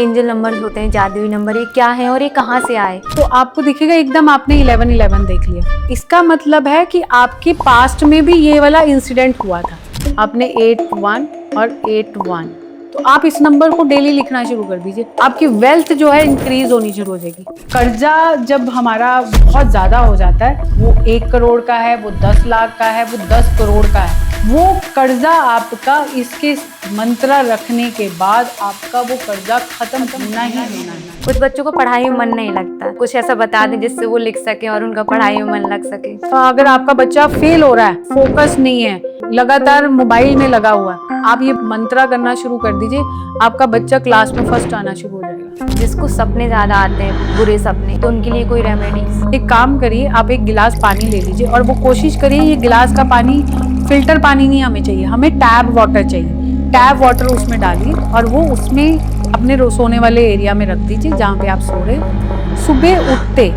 Angel numbers होते हैं, जादुई नंबर, ये क्या है और ये कहाँ से आए? तो आपको दिखेगा एकदम आपने 1111 देख लिया। इसका मतलब है कि आपके पास्ट में भी ये वाला इंसिडेंट हुआ था। आपने 81 और 81, तो आप इस नंबर को डेली लिखना शुरू कर दीजिए। आपकी वेल्थ जो है इंक्रीज होनी शुरू हो जाएगी। कर्जा जब हमारा बहुत ज्यादा हो जाता है, वो 1 करोड़ का है, वो 10 लाख का है, वो 10 करोड़ का है, वो कर्जा आपका इसके मंत्र रखने के बाद आपका वो कर्जा खत्म होना ही होना है। कुछ बच्चों को पढ़ाई में मन नहीं लगता, कुछ ऐसा बता दें जिससे वो लिख सके और उनका पढ़ाई में मन लग सके। अगर आपका बच्चा फेल हो रहा है, फोकस नहीं है, लगातार मोबाइल में लगा हुआ है, आप ये मंत्रा करना शुरू कर दीजिए, आपका बच्चा क्लास में फर्स्ट आना शुरू हो जाएगा। जिसको सपने ज्यादा आते हैं, बुरे सपने, तो उनके लिए कोई रेमेडीज? एक काम करिए, आप एक गिलास पानी ले लीजिए और वो कोशिश करिए ये गिलास का पानी फिल्टर पानी नहीं हमें चाहिए, हमें टैप वाटर चाहिए। टैप वाटर उसमें डालिए और वो उसमें अपने सोने वाले एरिया में रख दीजिए जहाँ पे आप सो रहे। सुबह उठते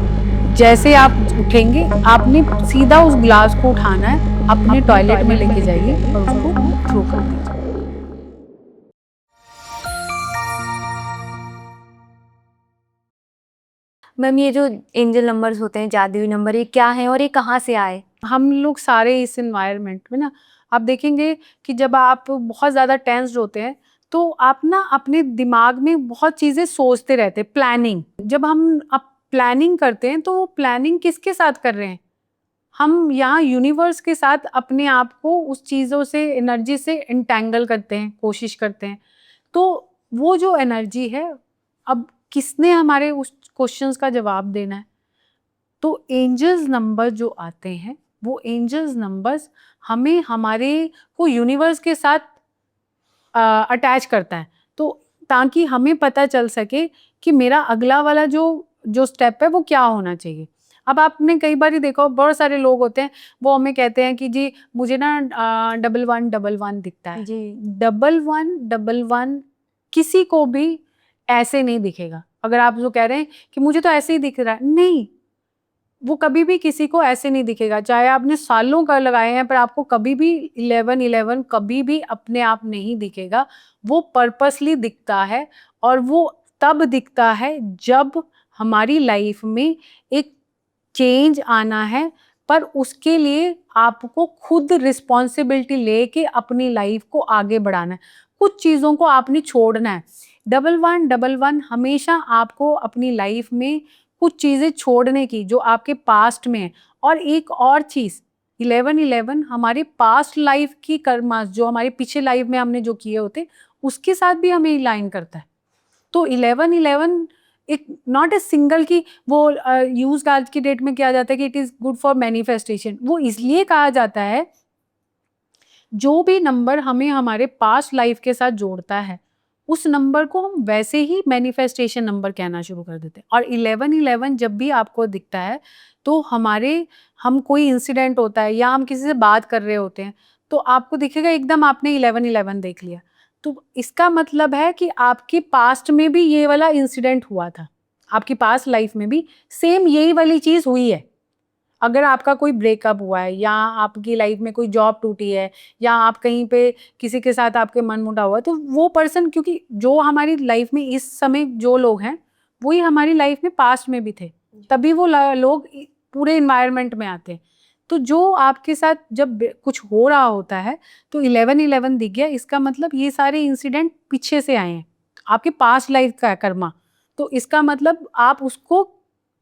जैसे आप उठेंगे, आपने सीधा उस गिलास को उठाना है, अपने टॉयलेट में लेके जाइए और उसको थ्रो कर दीजिए। मैम, ये जो एंजल नंबर्स होते हैं, जादुई नंबर, ये क्या है और ये कहाँ से आए? हम लोग सारे इस एनवायरनमेंट में ना, आप देखेंगे कि जब आप बहुत ज़्यादा टेंस्ड होते हैं तो आप ना अपने दिमाग में बहुत चीज़ें सोचते रहते हैं। प्लानिंग, जब हम अब प्लानिंग करते हैं तो वो प्लानिंग किसके साथ कर रहे हैं? हम यहाँ यूनिवर्स के साथ अपने आप को उस चीज़ों से, एनर्जी से इंटैंगल करते हैं, कोशिश करते हैं। तो वो जो एनर्जी है, अब किसने हमारे उस क्वेश्चंस का जवाब देना है? तो एंजल्स नंबर जो आते हैं, वो एंजल्स नंबर्स हमें हमारे को यूनिवर्स के साथ अटैच करता है, तो ताकि हमें पता चल सके कि मेरा अगला वाला जो जो स्टेप है वो क्या होना चाहिए। अब आपने कई बार देखा, बहुत सारे लोग होते हैं, वो हमें कहते हैं कि जी मुझे ना 1111 दिखता है जी। 1111 किसी को भी ऐसे नहीं दिखेगा। अगर आप जो कह रहे हैं कि मुझे तो ऐसे ही दिख रहा है, नहीं, वो कभी भी किसी को ऐसे नहीं दिखेगा। चाहे आपने सालों का लगाए हैं, पर आपको कभी भी 1111 कभी भी अपने आप नहीं दिखेगा। वो पर्पसली दिखता है और वो तब दिखता है जब हमारी लाइफ में एक चेंज आना है, पर उसके लिए आपको खुद रिस्पॉन्सिबिलिटी लेके अपनी लाइफ को आगे बढ़ाना है। कुछ चीज़ों को आपने छोड़ना है। 1111 हमेशा आपको अपनी लाइफ में कुछ चीज़ें छोड़ने की जो आपके पास्ट में है। और एक और चीज़, 1111 हमारे पास्ट लाइफ की कर्मास, जो हमारे पिछले लाइफ में हमने जो किए होते, उसके साथ भी हमें अलाइन करता है। तो 1111 एक नॉट ए सिंगल की वो यूज आज की डेट में किया जाता है कि it is good for manifestation. वो इसलिए कहा जाता है, जो भी नंबर हमें हमारे पास्ट लाइफ के साथ जोड़ता है, उस नंबर को हम वैसे ही मैनिफेस्टेशन नंबर कहना शुरू कर देते हैं। और 1111 जब भी आपको दिखता है तो हम कोई इंसिडेंट होता है या हम किसी से बात कर रहे होते हैं, तो आपको दिखेगा एकदम आपने 1111 देख लिया। तो इसका मतलब है कि आपके पास्ट में भी ये वाला इंसिडेंट हुआ था, आपकी पास्ट लाइफ में भी सेम यही वाली चीज हुई है। अगर आपका कोई ब्रेकअप हुआ है या आपकी लाइफ में कोई जॉब टूटी है या आप कहीं पे किसी के साथ आपके मनमुटाव हुआ है, तो वो पर्सन, क्योंकि जो हमारी लाइफ में इस समय जो लोग हैं वही हमारी लाइफ में पास्ट में भी थे, तभी वो लोग पूरे इन्वायरमेंट में आते हैं। तो जो आपके साथ जब कुछ हो रहा होता है तो 1111 दिख गया, इसका मतलब ये सारे इंसिडेंट पीछे से आए हैं, आपके पास्ट लाइफ का कर्मा। तो इसका मतलब आप उसको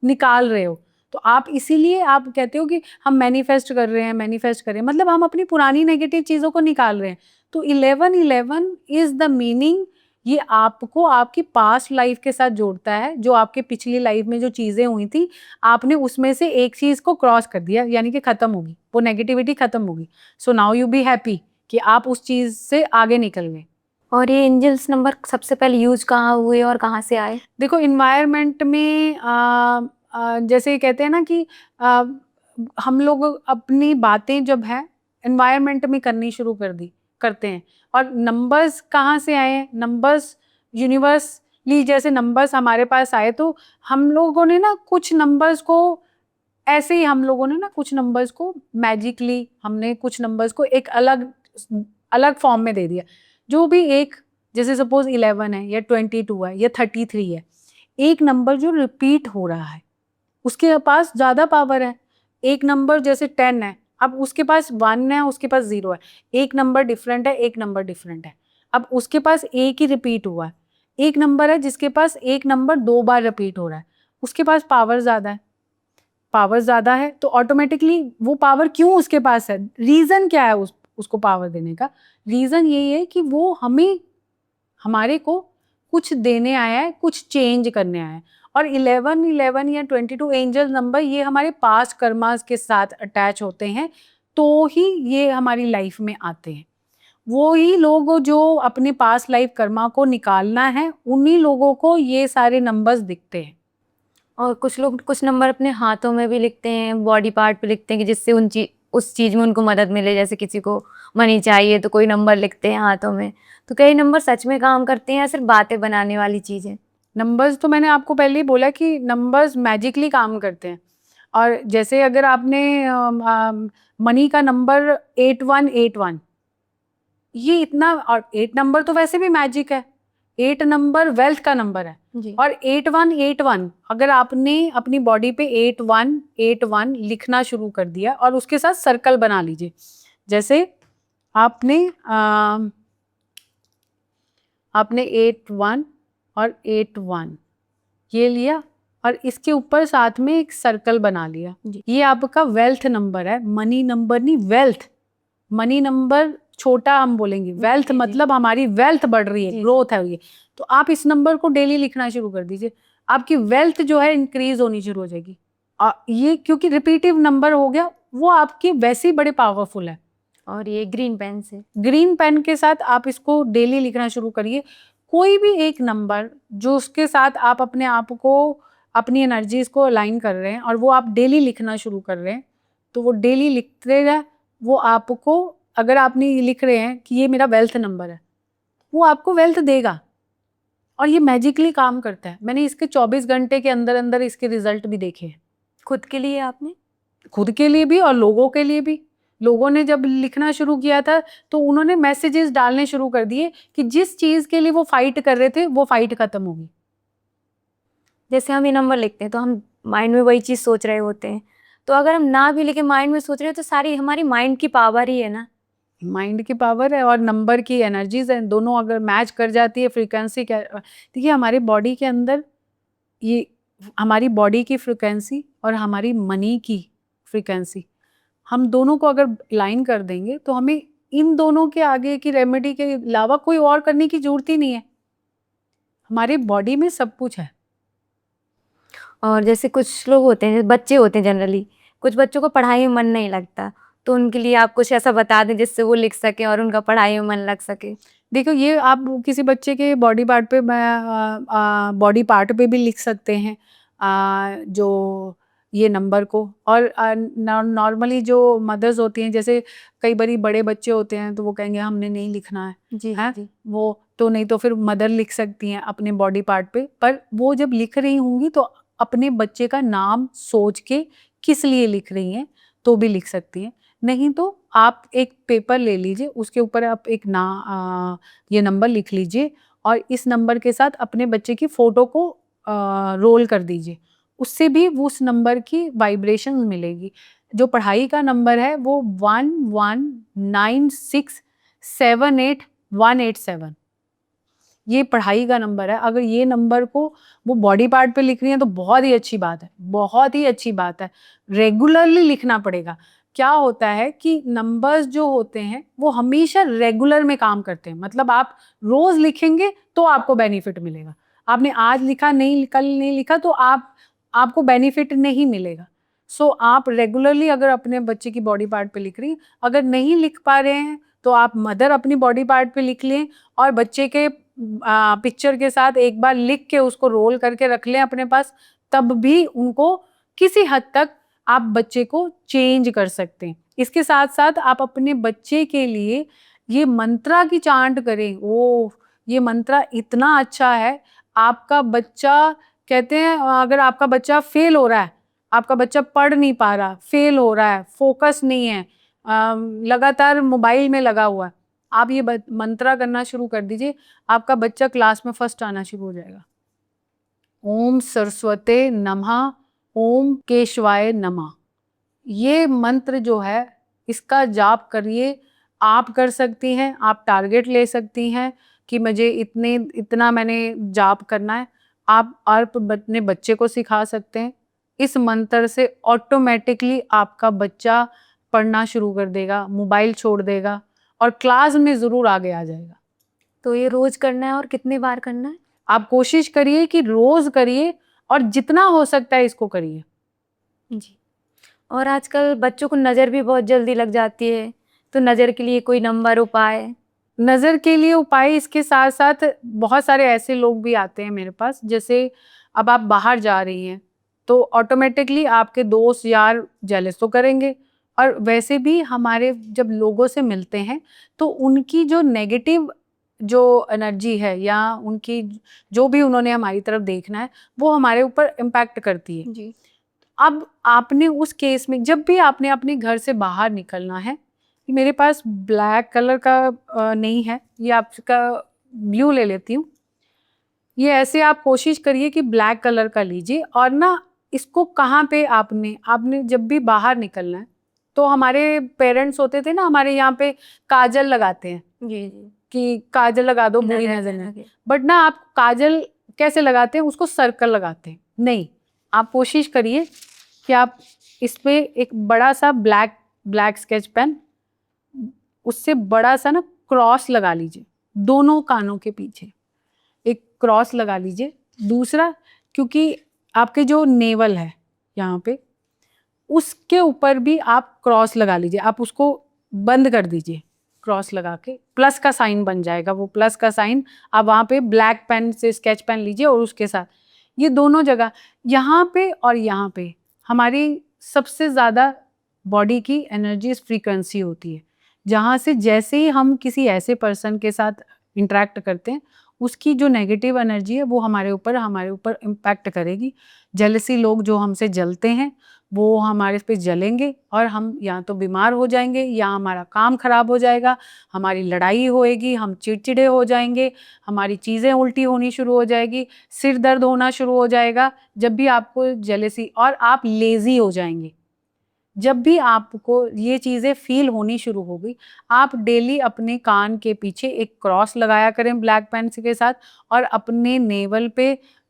निकाल रहे हो। तो आप इसीलिए आप कहते हो कि हम मैनिफेस्ट कर रहे हैं, मैनिफेस्ट कर रहे हैं, मतलब हम अपनी पुरानी नेगेटिव चीज़ों को निकाल रहे हैं। तो 1111 इज़ द मीनिंग, ये आपको आपकी पास्ट लाइफ के साथ जोड़ता है। जो आपके पिछली लाइफ में जो चीज़ें हुई थी, आपने उसमें से एक चीज़ को क्रॉस कर दिया, यानी कि ख़त्म होगी, वो नेगेटिविटी ख़त्म होगी। So now you be happy कि आप उस चीज़ से आगे निकल गए। और ये एंजल्स नंबर सबसे पहले यूज कहाँ हुए और कहाँ से आए? देखो, इन्वायरमेंट में जैसे कहते हैं ना कि हम लोग अपनी बातें जब है एनवायरनमेंट में करनी शुरू करते हैं। और नंबर्स कहाँ से आए हैं? नंबर्स यूनिवर्सली जैसे नंबर्स हमारे पास आए, तो हम लोगों ने ना कुछ नंबर्स को ऐसे ही, हम लोगों ने ना कुछ नंबर्स को मैजिकली, हमने कुछ नंबर्स को एक अलग अलग फॉर्म में दे दिया। जो भी एक जैसे सपोज 11 है या 22 है या 33 है, एक नंबर जो रिपीट हो रहा है उसके पास ज़्यादा पावर है। एक नंबर जैसे 10 है, अब उसके पास 1 है, उसके पास 0 है, एक नंबर डिफरेंट है, एक नंबर डिफरेंट है, अब उसके पास एक ही रिपीट हुआ है। एक नंबर है जिसके पास एक नंबर 2 बार रिपीट हो रहा है, उसके पास पावर ज़्यादा है। पावर ज़्यादा है तो ऑटोमेटिकली वो पावर क्यों उसके पास है, रीज़न क्या है उसको पावर देने का? रीज़न यही है कि वो हमारे को कुछ देने आया है, कुछ चेंज करने आया है। और 11 या 22 एंजल नंबर ये हमारे पास्ट कर्मास के साथ अटैच होते हैं, तो ही ये हमारी लाइफ में आते हैं। वो ही लोग जो अपने पास्ट लाइफ कर्मा को निकालना है, उन्हीं लोगों को ये सारे नंबर्स दिखते हैं। और कुछ लोग कुछ नंबर अपने हाथों में भी लिखते हैं, बॉडी पार्ट पे लिखते हैं कि जिससे उस चीज़ में उनको मदद मिले। जैसे किसी को मनी चाहिए तो कोई नंबर लिखते हैं हाथों में। तो कई नंबर सच में काम करते हैं या सिर्फ बातें बनाने वाली चीज़ है? नंबर्स तो मैंने आपको पहले ही बोला कि नंबर्स मैजिकली काम करते हैं। और जैसे अगर आपने मनी का नंबर 8181, ये इतना, और 8 नंबर तो वैसे भी मैजिक है। 8 नंबर वेल्थ का नंबर है। जी। और 8181 अगर आपने अपनी बॉडी पे 8181 लिखना शुरू कर दिया और उसके साथ सर्कल बना लीजिए। जैसे आपने 81 और 81 ये लिया और इसके ऊपर साथ में एक सर्कल बना लिया। ये आपका वेल्थ नंबर है, मनी नंबर नहीं, वेल्थ। मनी नंबर छोटा हम बोलेंगे, वेल्थ मतलब हमारी वेल्थ बढ़ रही है, ग्रोथ है ये। तो आप इस नंबर को डेली लिखना शुरू कर दीजिए, आपकी वेल्थ जो है इंक्रीज होनी शुरू हो जाएगी। ये क्योंकि रिपीटिव नंबर हो गया, वो आपके वैसे ही बड़े पावरफुल है। और ये ग्रीन पेन से, ग्रीन पेन के साथ आप इसको डेली लिखना शुरू करिए। कोई भी एक नंबर जो उसके साथ आप अपने आप को, अपनी एनर्जीज को अलाइन कर रहे हैं और वो आप डेली लिखना शुरू कर रहे हैं, तो वो डेली लिखते रहे, वो आपको, अगर आपने ये लिख रहे हैं कि ये मेरा वेल्थ नंबर है, वो आपको वेल्थ देगा। और ये मैजिकली काम करता है। मैंने इसके 24 घंटे के अंदर अंदर इसके रिजल्ट भी देखे हैं। खुद के लिए आपने? खुद के लिए भी और लोगों के लिए भी। लोगों ने जब लिखना शुरू किया था तो उन्होंने मैसेजेस डालने शुरू कर दिए कि जिस चीज के लिए वो फाइट कर रहे थे वो फाइट खत्म होगी। जैसे हम ये नंबर लिखते हैं तो हम माइंड में वही चीज़ सोच रहे होते हैं, तो अगर हम ना भी लिखे माइंड में सोच रहे हैं तो सारी हमारी माइंड की पावर ही है ना। माइंड की पावर है और नंबर की एनर्जीज है, दोनों अगर मैच कर जाती है फ्रीक्वेंसी क्या, देखिए हमारी बॉडी के अंदर ये, हमारी बॉडी की फ्रीक्वेंसी और हमारी मनी की फ्रीक्वेंसी, हम दोनों को अगर लाइन कर देंगे तो हमें इन दोनों के आगे की रेमेडी के अलावा कोई और करने की जरूरत ही नहीं है। हमारी बॉडी में सब कुछ है। और जैसे कुछ लोग होते हैं, बच्चे होते हैं जनरली, कुछ बच्चों को पढ़ाई में मन नहीं लगता, तो उनके लिए आप कुछ ऐसा बता दें जिससे वो लिख सकें और उनका पढ़ाई में मन लग सके। देखो ये आप किसी बच्चे के बॉडी पार्ट पे, बॉडी पार्ट पे भी लिख सकते हैं जो ये नंबर को। और नॉर्मली जो मदर्स होती हैं, जैसे कई बारी बड़े बच्चे होते हैं तो वो कहेंगे हमने नहीं लिखना है, जी है जी। वो तो, नहीं तो फिर मदर लिख सकती हैं अपने बॉडी पार्ट पे। पर वो जब लिख रही होंगी तो अपने बच्चे का नाम सोच के किस लिए लिख रही हैं तो भी लिख सकती हैं। नहीं तो आप एक पेपर ले लीजिए, उसके ऊपर आप एक ये नंबर लिख लीजिए और इस नंबर के साथ अपने बच्चे की फोटो को रोल कर दीजिए, उससे भी उस नंबर की वाइब्रेशन मिलेगी। जो पढ़ाई का नंबर है वो 119678 ये पढ़ाई का नंबर है। अगर ये नंबर को वो बॉडी पार्ट पे लिख रही है तो बहुत ही अच्छी बात है, बहुत ही अच्छी बात है। रेगुलरली लिखना पड़ेगा। क्या होता है कि नंबर्स जो होते हैं वो हमेशा रेगुलर में काम करते हैं, मतलब आप रोज लिखेंगे तो आपको बेनिफिट मिलेगा। आपने आज लिखा, नहीं कल नहीं लिखा तो आपको बेनिफिट नहीं मिलेगा। सो आप रेगुलरली अगर अपने बच्चे की बॉडी पार्ट पे लिख रही हैं, अगर नहीं लिख पा रहे हैं तो आप मदर अपनी बॉडी पार्ट पे लिख लें और बच्चे के पिक्चर के साथ एक बार लिख के उसको रोल करके रख लें अपने पास, तब भी उनको किसी हद तक आप बच्चे को चेंज कर सकते हैं। इसके साथ साथ आप अपने बच्चे के लिए ये मंत्रा की चांट करें। ओह, ये मंत्रा इतना अच्छा है। आपका बच्चा, कहते हैं अगर आपका बच्चा फेल हो रहा है, आपका बच्चा पढ़ नहीं पा रहा, फेल हो रहा है, फोकस नहीं है, लगातार मोबाइल में लगा हुआ है, आप ये मंत्रा करना शुरू कर दीजिए, आपका बच्चा क्लास में फर्स्ट आना शुरू हो जाएगा। ओम सरस्वते नमः, ओम केशवाय नमः। ये मंत्र जो है इसका जाप करिए। आप कर सकती हैं, आप टारगेट ले सकती हैं कि मुझे इतना मैंने जाप करना है। आप अपने बच्चे को सिखा सकते हैं। इस मंत्र से ऑटोमेटिकली आपका बच्चा पढ़ना शुरू कर देगा, मोबाइल छोड़ देगा और क्लास में ज़रूर आगे आ जाएगा। तो ये रोज करना है और कितनी बार करना है? आप कोशिश करिए कि रोज़ करिए और जितना हो सकता है इसको करिए। जी। और आजकल बच्चों को नज़र भी बहुत जल्दी लग जाती है, तो नज़र के लिए कोई नंबर, उपाय? नज़र के लिए उपाय इसके साथ साथ बहुत सारे ऐसे लोग भी आते हैं मेरे पास, जैसे अब आप बाहर जा रही हैं तो ऑटोमेटिकली आपके दोस्त यार जेलस तो करेंगे। और वैसे भी हमारे जब लोगों से मिलते हैं तो उनकी जो नेगेटिव जो एनर्जी है या उनकी जो भी उन्होंने हमारी तरफ देखना है वो हमारे ऊपर इम्पैक्ट करती है। जी। अब आपने उस केस में जब भी आपने अपने घर से बाहर निकलना है, मेरे पास ब्लैक कलर का नहीं है, ये आपका ब्लू ले लेती हूँ। ये ऐसे आप कोशिश करिए कि ब्लैक कलर का लीजिए और ना इसको कहाँ पे आपने जब भी बाहर निकलना है तो हमारे पेरेंट्स होते थे ना, हमारे यहाँ पे काजल लगाते हैं जी, जी। कि काजल लगा दो बुरी नज़र नजर ना नहीं। लगे। बट ना आप काजल कैसे लगाते हैं, उसको सर्कल लगाते हैं। नहीं, आप कोशिश करिए कि आप इस पे एक बड़ा सा ब्लैक स्केच पेन, उससे बड़ा सा ना क्रॉस लगा लीजिए दोनों कानों के पीछे, एक क्रॉस लगा लीजिए। दूसरा, क्योंकि आपके जो नेवल है यहाँ पे, उसके ऊपर भी आप क्रॉस लगा लीजिए। आप उसको बंद कर दीजिए, क्रॉस लगा के प्लस का साइन बन जाएगा। वो प्लस का साइन आप वहाँ पे ब्लैक पेन से स्केच पेन लीजिए और उसके साथ ये दोनों जगह, यहाँ पे और यहाँ पे, हमारी सबसे ज़्यादा बॉडी की एनर्जी फ्रीक्वेंसी होती है, जहाँ से जैसे ही हम किसी ऐसे पर्सन के साथ इंटरेक्ट करते हैं उसकी जो नेगेटिव एनर्जी है वो हमारे ऊपर इम्पैक्ट करेगी। जेलसी लोग जो हमसे जलते हैं वो हमारे पे जलेंगे और हम या तो बीमार हो जाएंगे या हमारा काम खराब हो जाएगा, हमारी लड़ाई होएगी, हम चिड़चिड़े हो जाएंगे, हमारी चीज़ें उल्टी होनी शुरू हो जाएगी, सिर दर्द होना शुरू हो जाएगा जब भी आपको जेलसी, और आप लेज़ी हो जाएंगे। जब भी आपको ये चीज़ें फील होनी शुरू होगी, आप डेली अपने कान के पीछे एक क्रॉस लगाया करें ब्लैक पेन के साथ और अपने नेवल पे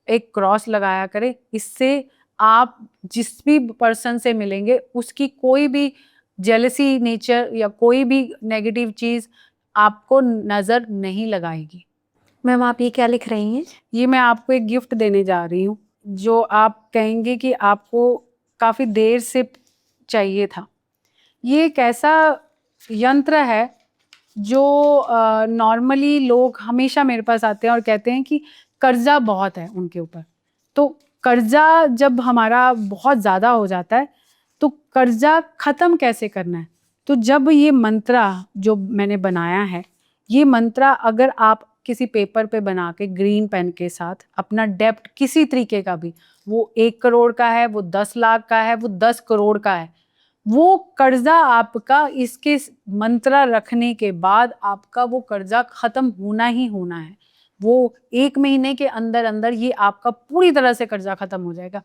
एक क्रॉस लगाया करें। इससे आप जिस भी पर्सन से मिलेंगे उसकी कोई भी जेलसी नेचर या कोई भी नेगेटिव चीज़ आपको नज़र नहीं लगाएगी। मैम, आप ये क्या लिख रही हैं? ये मैं आपको एक गिफ्ट देने जा रही हूँ, जो आप कहेंगे कि आपको काफ़ी देर से चाहिए था। ये एक ऐसा यंत्र है जो नॉर्मली लोग हमेशा मेरे पास आते हैं और कहते हैं कि कर्जा बहुत है उनके ऊपर। तो कर्जा जब हमारा बहुत ज़्यादा हो जाता है तो कर्जा ख़त्म कैसे करना है? तो जब ये मंत्रा जो मैंने बनाया है, ये मंत्रा अगर आप किसी पेपर पे बना के ग्रीन पेन के साथ अपना डेब्ट किसी तरीके का भी, वो 1 करोड़ का है, वो 10 लाख का है, वो 10 करोड़ का है, वो कर्जा आपका इसके मंत्रा रखने के बाद आपका वो कर्जा खत्म होना ही होना है। वो 1 महीने के अंदर अंदर ये आपका पूरी तरह से कर्जा खत्म हो जाएगा।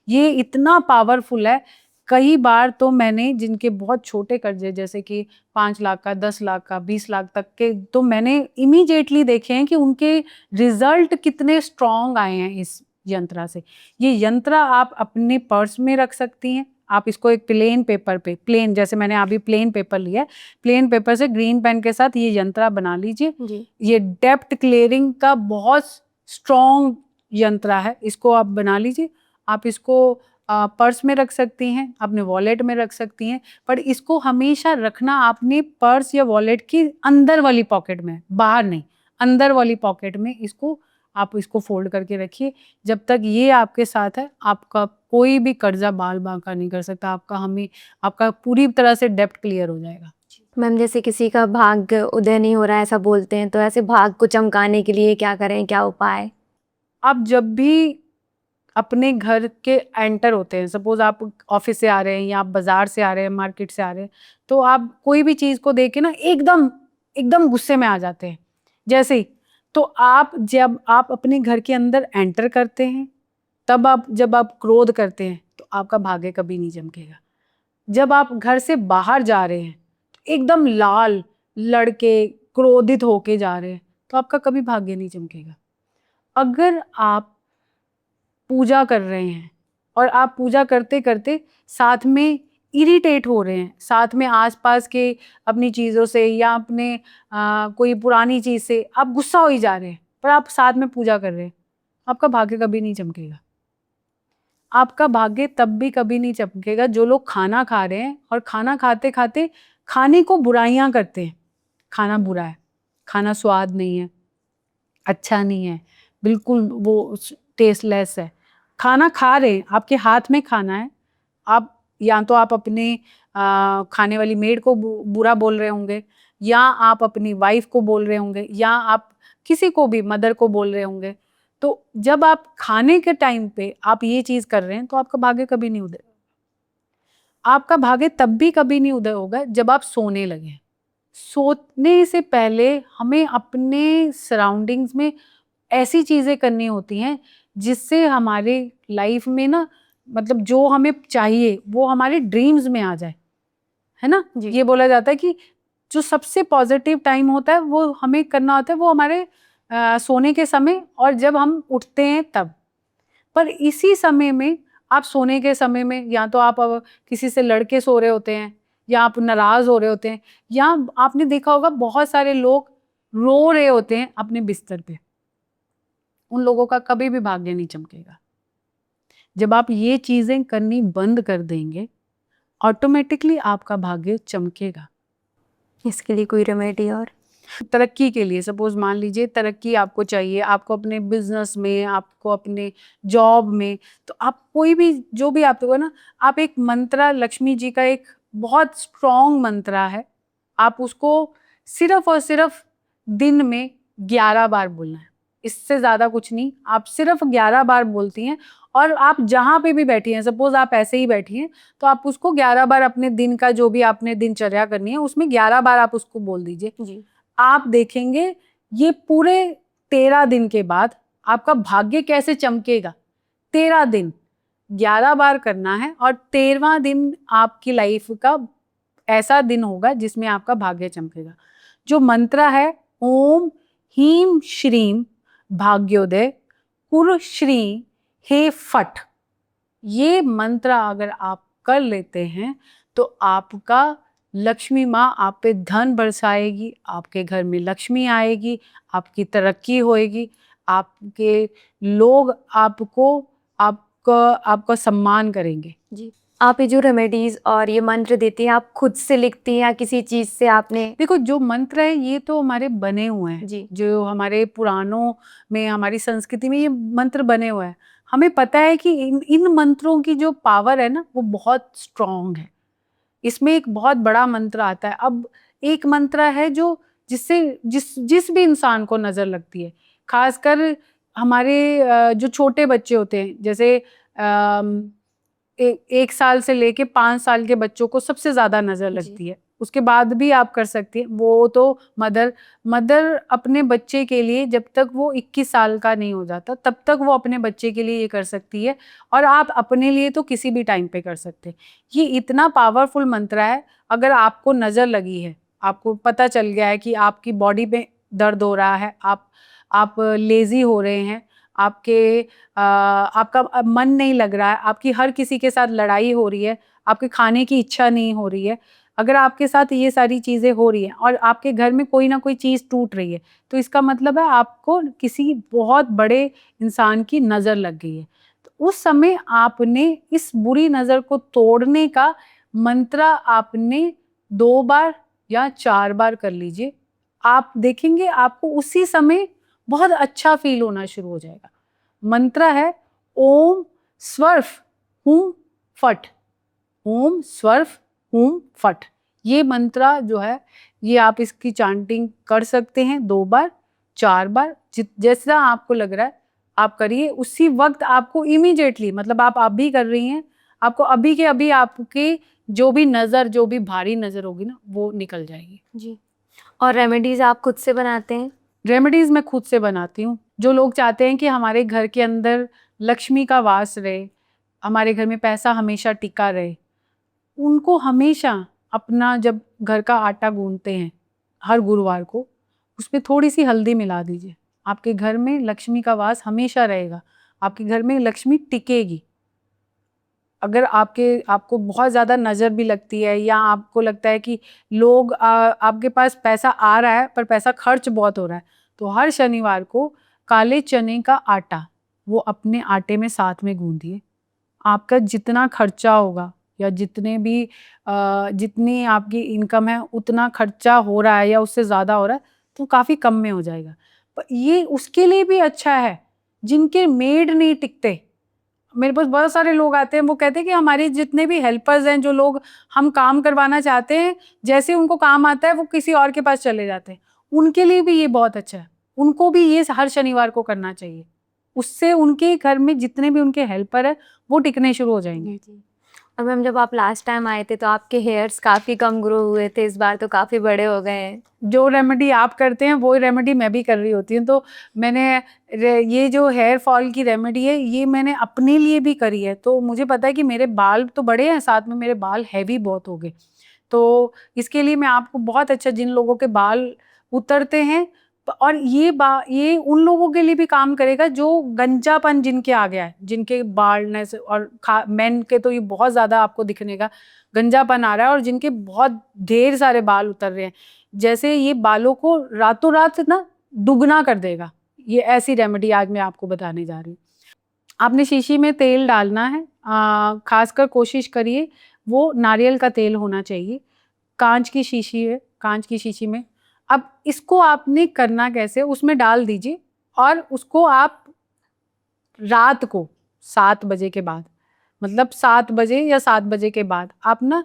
ये इतना पावरफुल है। कई बार तो मैंने जिनके बहुत छोटे कर्जे जैसे कि 5 लाख का, 10 लाख का, 20 लाख तक के, तो मैंने इमीडिएटली देखे हैं कि उनके रिजल्ट कितने स्ट्रॉन्ग आए हैं इस यंत्रा से। ये यंत्र आप अपने पर्स में रख सकती हैं। आप इसको एक प्लेन पेपर पे, प्लेन जैसे मैंने अभी प्लेन पेपर लिया है, प्लेन पेपर से ग्रीन पेन के साथ ये यंत्रा बना लीजिए। जी। ये डेप्थ क्लियरिंग का बहुत स्ट्रॉन्ग यंत्रा है, इसको आप बना लीजिए। आप इसको पर्स में रख सकती हैं, अपने वॉलेट में रख सकती हैं, पर इसको हमेशा रखना आपने पर्स या वॉलेट की अंदर वाली पॉकेट में, बाहर नहीं, अंदर वाली पॉकेट में इसको आप इसको फोल्ड करके रखिए। जब तक ये आपके साथ है आपका कोई भी कर्जा बाल बांका नहीं कर सकता। आपका पूरी तरह से डेब्ट क्लियर हो जाएगा। मैम, जैसे किसी का भाग्य उदय नहीं हो रहा है ऐसा बोलते हैं, तो ऐसे भाग्य को चमकाने के लिए क्या करें, क्या उपाय? आप जब भी अपने घर के एंटर होते हैं, सपोज आप ऑफिस से आ रहे हैं या आप बाजार से आ रहे हैं, मार्केट से आ रहे हैं, तो आप कोई भी चीज़ को देख के ना एकदम एकदम गुस्से में आ जाते हैं। जैसे ही तो आप जब आप अपने घर के अंदर एंटर करते हैं, तब आप जब आप क्रोध करते हैं तो आपका भाग्य कभी नहीं चमकेगा। जब आप घर से बाहर जा रहे हैं तो एकदम लाल लड़के क्रोधित होके जा रहे हैं तो आपका कभी भाग्य नहीं चमकेगा। अगर आप पूजा कर रहे हैं और आप पूजा करते करते साथ में इरिटेट हो रहे हैं, साथ में आसपास के अपनी चीज़ों से या अपने कोई पुरानी चीज़ से आप गुस्सा हो ही जा रहे हैं, पर आप साथ में पूजा कर रहे हैं, आपका भाग्य कभी नहीं चमकेगा। आपका भाग्य तब भी कभी नहीं चमकेगा जो लोग खाना खा रहे हैं और खाना खाते खाते खाने को बुराइयां करते हैं। खाना बुरा है, खाना स्वाद नहीं है, अच्छा नहीं है, बिल्कुल वो टेस्टलेस है। खाना खा रहे हैं, आपके हाथ में खाना है, आप या तो आप अपने खाने वाली मेड को बुरा बोल रहे होंगे, या आप अपनी वाइफ को बोल रहे होंगे, या आप किसी को भी मदर को बोल रहे होंगे। तो जब आप खाने के टाइम पे आप ये चीज़ कर रहे हैं तो आपका भाग्य कभी नहीं उदय। आपका भाग्य तब भी कभी नहीं उदय होगा जब आप सोने लगे। सोने से पहले हमें अपने सराउंडिंग्स में ऐसी चीज़ें करनी होती हैं जिससे हमारे लाइफ में ना, मतलब जो हमें चाहिए वो हमारे ड्रीम्स में आ जाए, है ना। ये बोला जाता है कि जो सबसे पॉजिटिव टाइम होता है वो हमें करना होता है वो हमारे सोने के समय और जब हम उठते हैं तब। पर इसी समय में आप सोने के समय में या तो आप किसी से लड़के सो रहे होते हैं, या आप नाराज हो रहे होते हैं, या आपने देखा होगा बहुत सारे लोग रो रहे होते हैं अपने बिस्तर पे। उन लोगों का कभी भी भाग्य नहीं चमकेगा। जब आप ये चीजें करनी बंद कर देंगे, ऑटोमेटिकली आपका भाग्य चमकेगा। इसके लिए कोई रेमेडी? और तरक्की के लिए, सपोज मान लीजिए तरक्की आपको चाहिए, आपको अपने बिजनेस में, आपको अपने जॉब में, तो आप कोई भी जो भी आपको ना, आप एक मंत्रा, लक्ष्मी जी का एक बहुत स्ट्रॉन्ग मंत्रा है, आप उसको सिर्फ और सिर्फ दिन में 11 बार बोलना है, इससे ज़्यादा कुछ नहीं। आप सिर्फ 11 बार बोलती हैं और आप जहाँ पे भी बैठी हैं, सपोज आप ऐसे ही बैठी हैं, तो आप उसको 11 बार अपने दिन का जो भी आपने दिनचर्या करनी है उसमें 11 बार आप उसको बोल दीजिए जी। आप देखेंगे ये पूरे 13 दिन के बाद आपका भाग्य कैसे चमकेगा। 13 दिन 11 बार करना है और 13वां दिन आपकी लाइफ का ऐसा दिन होगा जिसमें आपका भाग्य चमकेगा। जो मंत्र है ओम हीम श्रीम भाग्योदय कुर श्री हे फट, ये मंत्र अगर आप कर लेते हैं तो आपका लक्ष्मी माँ आप पे धन बरसाएगी, आपके घर में लक्ष्मी आएगी, आपकी तरक्की होएगी, आपके लोग आपका सम्मान करेंगे। जी। आप ये जो रेमेडीज और ये मंत्र देती हैं, आप खुद से लिखती हैं या किसी चीज से आपने? देखो जो मंत्र है ये तो हमारे बने हुए हैं जी। जो हमारे पुराणों में, हमारी संस्कृति में ये मंत्र बने हुए हैं। हमें पता है कि इन मंत्रों की जो पावर है ना वो बहुत स्ट्रॉन्ग है। इसमें एक बहुत बड़ा मंत्र आता है। अब एक मंत्र है जो जिससे जिस भी इंसान को नजर लगती है, खासकर हमारे जो छोटे बच्चे होते हैं, जैसे 1 साल से लेके 5 साल के बच्चों को सबसे ज्यादा नजर लगती है। उसके बाद भी आप कर सकती हैं, वो तो मदर अपने बच्चे के लिए जब तक वो 21 साल का नहीं हो जाता तब तक वो अपने बच्चे के लिए ये कर सकती है, और आप अपने लिए तो किसी भी टाइम पे कर सकते हैं। ये इतना पावरफुल मंत्र है। अगर आपको नज़र लगी है, आपको पता चल गया है कि आपकी बॉडी में दर्द हो रहा है, आप लेजी हो रहे हैं, आपका मन नहीं लग रहा है, आपकी हर किसी के साथ लड़ाई हो रही है, आपके खाने की इच्छा नहीं हो रही है, अगर आपके साथ ये सारी चीज़ें हो रही हैं और आपके घर में कोई ना कोई चीज़ टूट रही है, तो इसका मतलब है आपको किसी बहुत बड़े इंसान की नज़र लग गई है। तो उस समय आपने इस बुरी नज़र को तोड़ने का मंत्र आपने 2 बार या 4 बार कर लीजिए। आप देखेंगे आपको उसी समय बहुत अच्छा फील होना शुरू हो जाएगा। मंत्र है ओम स्वर्फ हुम फट, ओम स्वर्फ हुम फट। ये मंत्र जो है ये आप इसकी चांटिंग कर सकते हैं 2 बार 4 बार, जैसा आपको लग रहा है आप करिए। उसी वक्त आपको इमीडिएटली, मतलब आप अभी कर रही हैं, आपको अभी के अभी आपके जो भी भारी नजर होगी ना वो निकल जाएगी। जी। और रेमेडीज़ आप खुद से बनाते हैं? रेमेडीज मैं खुद से बनाती हूँ। जो लोग चाहते हैं कि हमारे घर के अंदर लक्ष्मी का वास रहे, हमारे घर में पैसा हमेशा टिका रहे, उनको हमेशा अपना जब घर का आटा गूंथते हैं हर गुरुवार को, उसमें थोड़ी सी हल्दी मिला दीजिए। आपके घर में लक्ष्मी का वास हमेशा रहेगा, आपके घर में लक्ष्मी टिकेगी। अगर आपको बहुत ज़्यादा नज़र भी लगती है या आपको लगता है कि लोग आपके पास पैसा आ रहा है पर पैसा खर्च बहुत हो रहा है, तो हर शनिवार को काले चने का आटा वो अपने आटे में साथ में गूंदिए। आपका जितना खर्चा होगा या जितनी आपकी इनकम है उतना खर्चा हो रहा है या उससे ज़्यादा हो रहा है तो काफ़ी कम में हो जाएगा। पर ये उसके लिए भी अच्छा है जिनके मेड नहीं टिकते। मेरे पास बहुत सारे लोग आते हैं, वो कहते हैं कि हमारे जितने भी हेल्पर्स हैं, जो लोग हम काम करवाना चाहते हैं, जैसे उनको काम आता है वो किसी और के पास चले जाते हैं। उनके लिए भी ये बहुत अच्छा है, उनको भी ये हर शनिवार को करना चाहिए। उससे उनके घर में जितने भी उनके हेल्पर है वो टिकने शुरू हो जाएंगे। और मैम जब आप लास्ट टाइम आए थे तो आपके हेयर्स काफ़ी कम ग्रो हुए थे, इस बार तो काफ़ी बड़े हो गए हैं। जो रेमेडी आप करते हैं वो रेमेडी मैं भी कर रही होती हूँ। तो मैंने ये जो हेयर फॉल की रेमेडी है ये मैंने अपने लिए भी करी है। तो मुझे पता है कि मेरे बाल तो बड़े हैं, साथ में मेरे बाल हैवी बहुत हो गए। तो इसके लिए मैं आपको बहुत अच्छा, जिन लोगों के बाल उतरते हैं और ये उन लोगों के लिए भी काम करेगा जो गंजापन जिनके आ गया है, जिनके बालनेस और मेन के तो ये बहुत ज़्यादा आपको दिखने का गंजापन आ रहा है और जिनके बहुत ढेर सारे बाल उतर रहे हैं। जैसे ये बालों को रातों रात ना दुगना कर देगा। ये ऐसी रेमेडी आज मैं आपको बताने जा रही हूँ। आपने शीशी में तेल डालना है, खासकर कोशिश करिए वो नारियल का तेल होना चाहिए। कांच की शीशी है, कांच की शीशी में अब इसको आपने करना कैसे, उसमें डाल दीजिए और उसको आप रात को 7 बजे के बाद, मतलब 7 बजे या 7 बजे के बाद आप ना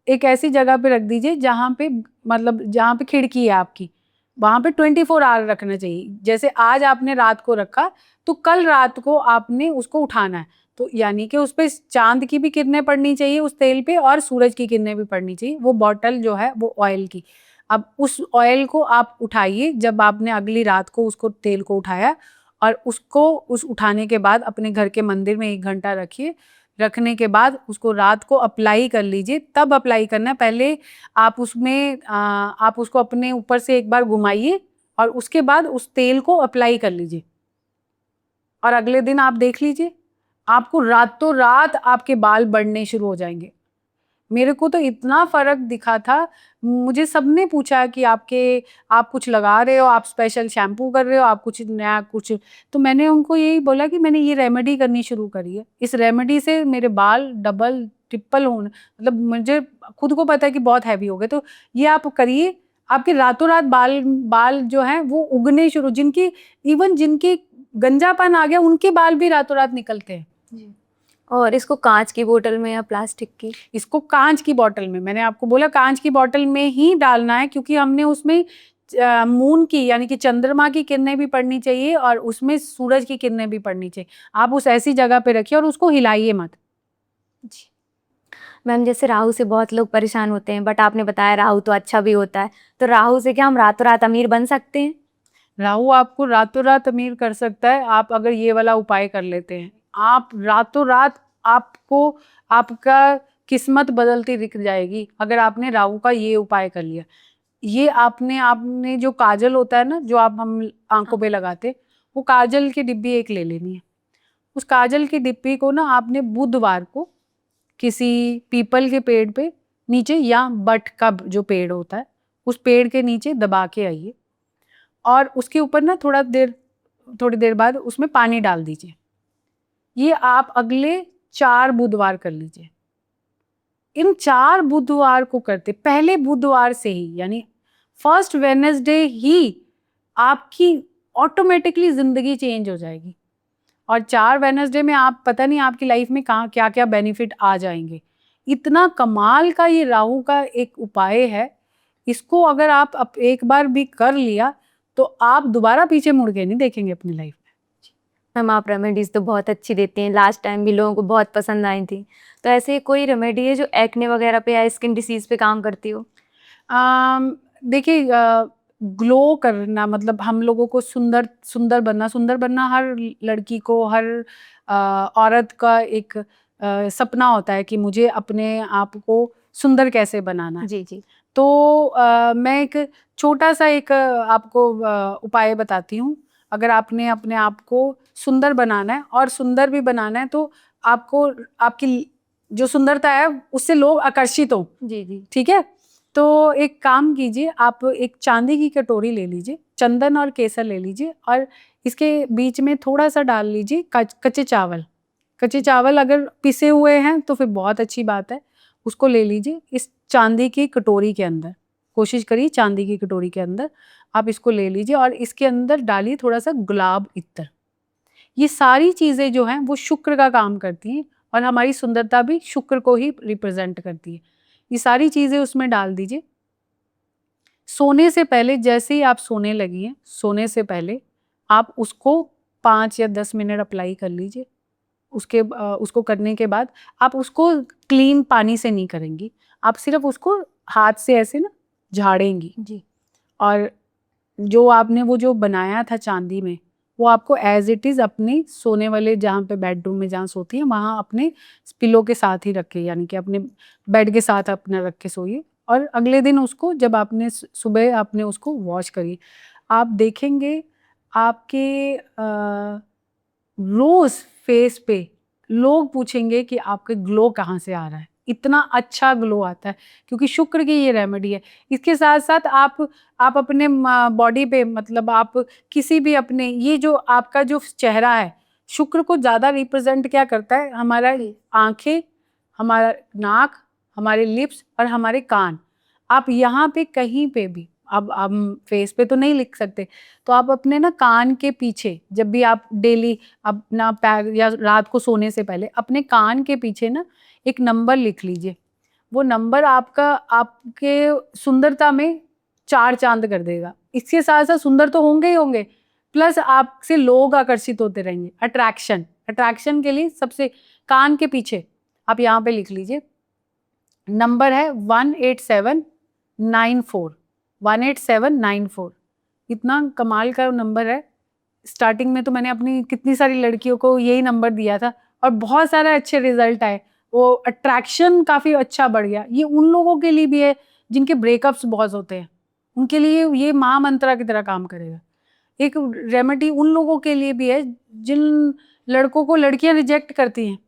एक ऐसी जगह पे रख दीजिए जहाँ पे, मतलब जहाँ पे खिड़की है आपकी, वहाँ पे 24 आवर रखना चाहिए। जैसे आज आपने रात को रखा तो कल रात को आपने उसको उठाना है, तो यानी कि उस पे चांद की भी किरणें पड़नी चाहिए उस तेल पे और सूरज की किरणें भी पड़नी चाहिए। वो बॉटल जो है वो ऑयल की, अब उस ऑयल को आप उठाइए जब आपने अगली रात को उसको तेल को उठाया और उसको उस उठाने के बाद अपने घर के मंदिर में 1 घंटा रखिए। रखने के बाद उसको रात को अप्लाई कर लीजिए। तब अप्लाई करना है, पहले आप आप उसको अपने ऊपर से एक बार घुमाइए और उसके बाद उस तेल को अप्लाई कर लीजिए और अगले दिन आप देख लीजिए आपको रातों रात आपके बाल बढ़ने शुरू हो जाएंगे। मेरे को तो इतना फर्क दिखा था, मुझे सबने पूछा कि आप कुछ लगा रहे हो, आप स्पेशल शैम्पू कर रहे हो, आप कुछ नया कुछ, तो मैंने उनको यही बोला कि मैंने ये रेमेडी करनी शुरू करी है। इस रेमेडी से मेरे बाल डबल ट्रिपल होने, मतलब मुझे खुद को पता है कि बहुत हैवी हो गए, तो ये आप करिए, आपके रातों रात बाल बाल जो हैं वो उगने शुरू, जिनके गंजापन आ गया उनके बाल भी रातों रात निकलते हैं। और इसको कांच की बोतल में या प्लास्टिक की? इसको कांच की बॉटल में, मैंने आपको बोला कांच की बॉटल में ही डालना है क्योंकि हमने उसमें मून की यानी कि चंद्रमा की किरणें भी पड़नी चाहिए और उसमें सूरज की किरणें भी पड़नी चाहिए। आप उस ऐसी जगह पे रखिए और उसको हिलाइए मत। जी। मैम जैसे राहु से बहुत लोग परेशान होते हैं, बट आपने बताया राहु तो अच्छा भी होता है, तो राहु से क्या हम रातों रात अमीर बन सकते हैं? राहु आपको रातों रात अमीर कर सकता है, आप अगर ये वाला उपाय कर लेते हैं। आप रातों रात आपको आपका किस्मत बदलती दिख जाएगी अगर आपने राहु का ये उपाय कर लिया। ये आपने जो काजल होता है ना, जो हम आंखों पे लगाते, वो काजल की डिब्बी एक ले लेनी है। उस काजल की डिब्बी को ना आपने बुधवार को किसी पीपल के पेड़ पे नीचे या बट का जो पेड़ होता है उस पेड़ के नीचे दबा के आइए और उसके ऊपर ना थोड़ी देर बाद उसमें पानी डाल दीजिए। ये आप अगले 4 बुधवार कर लीजिए। इन 4 बुधवार को करते, पहले बुधवार से ही यानी फर्स्ट वेडनेसडे ही आपकी ऑटोमेटिकली जिंदगी चेंज हो जाएगी और 4 वेडनेसडे में आप पता नहीं आपकी लाइफ में कहाँ क्या क्या बेनिफिट आ जाएंगे। इतना कमाल का ये राहु का एक उपाय है, इसको अगर आप एक बार भी कर लिया तो आप दोबारा पीछे मुड़ के नहीं देखेंगे अपनी लाइफ में। मैम आप रेमेडीज़ तो बहुत अच्छी देती हैं, लास्ट टाइम भी लोगों को बहुत पसंद आई थी, तो ऐसे कोई रेमेडी है जो एक्ने वगैरह पे या स्किन डिसीज़ पे काम करती हो? देखिए ग्लो करना मतलब हम लोगों को सुंदर सुंदर बनना हर लड़की को, हर औरत का एक सपना होता है कि मुझे अपने आप को सुंदर कैसे बनाना है। जी जी। तो मैं एक छोटा सा एक आपको उपाय बताती हूँ। अगर आपने अपने आप को सुंदर बनाना है और सुंदर भी बनाना है तो आपको आपकी जो सुंदरता है उससे लोग आकर्षित हो। जी जी। ठीक है, तो एक काम कीजिए, आप एक चांदी की कटोरी ले लीजिए, चंदन और केसर ले लीजिए और इसके बीच में थोड़ा सा डाल लीजिए कच्चे चावल। कच्चे चावल अगर पिसे हुए हैं तो फिर बहुत अच्छी बात है, उसको ले लीजिए इस चांदी की कटोरी के अंदर। कोशिश करिए चांदी की कटोरी के अंदर आप इसको ले लीजिए और इसके अंदर डालिए थोड़ा सा गुलाब इत्र। ये सारी चीज़ें जो हैं वो शुक्र का काम करती हैं और हमारी सुंदरता भी शुक्र को ही रिप्रेजेंट करती है। ये सारी चीज़ें उसमें डाल दीजिए। सोने से पहले जैसे ही आप सोने लगी हैं, सोने से पहले आप उसको 5 या 10 मिनट अप्लाई कर लीजिए। उसको करने के बाद आप उसको क्लीन पानी से नहीं करेंगी, आप सिर्फ उसको हाथ से ऐसे ना झाड़ेंगी जी। और जो आपने वो जो बनाया था चांदी में, वो आपको एज इट इज़ अपने सोने वाले जहाँ पे बेडरूम में जहाँ सोती हैं वहाँ अपने पिलो के साथ ही रखे, यानी कि अपने बेड के साथ अपना रख के सोइए और अगले दिन उसको जब आपने सुबह आपने उसको वॉश करिए। आप देखेंगे आपके रोज फेस पे लोग पूछेंगे कि आपके ग्लो कहाँ से आ रहा है, इतना अच्छा ग्लो आता है क्योंकि शुक्र की ये रेमेडी है। इसके साथ साथ आप अपने बॉडी पे मतलब आप किसी भी अपने ये जो आपका जो चेहरा है, शुक्र को ज़्यादा रिप्रेजेंट क्या करता है, हमारा आंखें, हमारा नाक, हमारे लिप्स और हमारे कान। आप यहाँ पे कहीं पे भी, अब हम फेस पे तो नहीं लिख सकते, तो आप अपने ना कान के पीछे जब भी आप डेली अपना पैर या रात को सोने से पहले अपने कान के पीछे ना एक नंबर लिख लीजिए। वो नंबर आपका आपके सुंदरता में 4 चांद कर देगा। इसके साथ साथ सुंदर तो होंगे ही होंगे, प्लस आपसे लोग आकर्षित होते रहेंगे। अट्रैक्शन के लिए सबसे कान के पीछे आप यहाँ पे लिख लीजिए, नंबर है 18794 18794। इतना कमाल का नंबर है। स्टार्टिंग में तो मैंने अपनी कितनी सारी लड़कियों को यही नंबर दिया था और बहुत सारे अच्छे रिजल्ट आए, वो अट्रैक्शन काफ़ी अच्छा बढ़ गया। ये उन लोगों के लिए भी है जिनके ब्रेकअप्स बहुत होते हैं, उनके लिए ये महामंत्रा की तरह काम करेगा। एक रेमेडी उन लोगों के लिए भी है जिन लड़कों को लड़कियां रिजेक्ट करती हैं।